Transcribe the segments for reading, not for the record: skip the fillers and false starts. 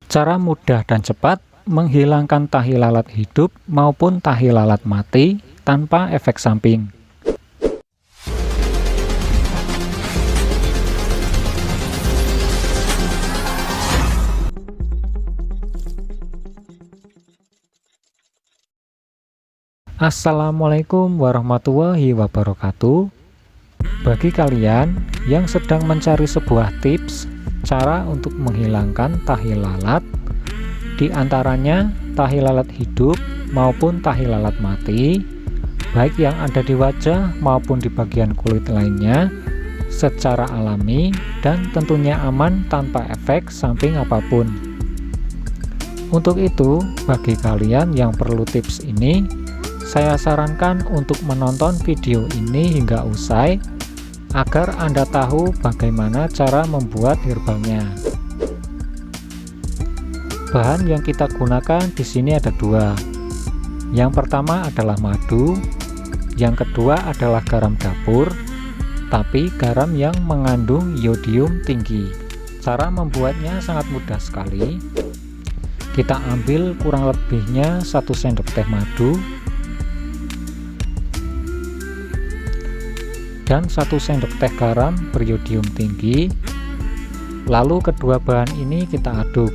Cara mudah dan cepat menghilangkan tahi lalat hidup maupun tahi lalat mati tanpa efek samping. Assalamualaikum warahmatullahi wabarakatuh. Bagi kalian yang sedang mencari sebuah tips cara untuk menghilangkan tahi lalat, di antaranya tahi lalat hidup maupun tahi lalat mati, baik yang ada di wajah maupun di bagian kulit lainnya, secara alami dan tentunya aman tanpa efek samping apapun. Untuk itu, bagi kalian yang perlu tips ini, saya sarankan untuk menonton video ini hingga usai agar Anda tahu bagaimana cara membuat herbalnya. Bahan yang kita gunakan di sini ada dua. Yang pertama adalah madu, yang kedua adalah garam dapur, tapi garam yang mengandung iodium tinggi. Cara membuatnya sangat mudah sekali. Kita ambil kurang lebihnya 1 sendok teh madu dan 1 sendok teh garam beriodium tinggi. Lalu kedua bahan ini kita aduk.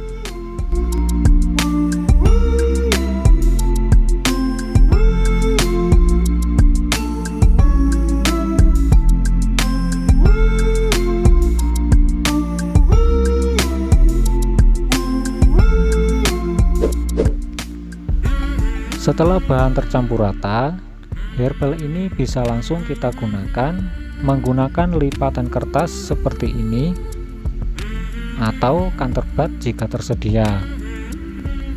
Setelah bahan tercampur rata, herbal ini bisa langsung kita gunakan menggunakan lipatan kertas seperti ini atau kanterbat jika tersedia.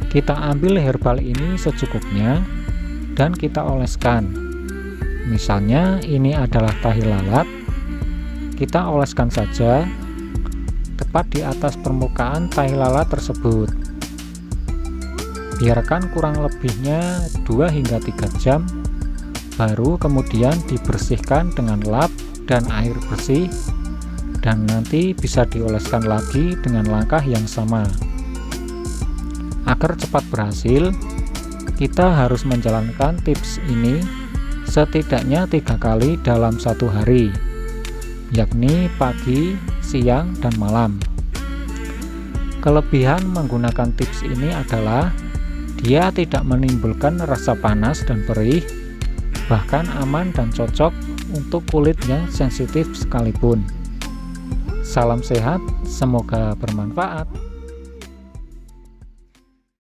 Kita ambil herbal ini secukupnya dan kita oleskan. Misalnya ini adalah tahi lalat, kita oleskan saja tepat di atas permukaan tahi lalat tersebut. Biarkan kurang lebihnya 2 hingga 3 jam, baru kemudian dibersihkan dengan lap dan air bersih, dan nanti bisa dioleskan lagi dengan langkah yang sama. Agar cepat berhasil, kita harus menjalankan tips ini setidaknya 3 kali dalam 1 hari, yakni pagi, siang, dan malam. Kelebihan menggunakan tips ini adalah dia tidak menimbulkan rasa panas dan perih, bahkan aman dan cocok untuk kulit yang sensitif sekalipun. Salam sehat, semoga bermanfaat.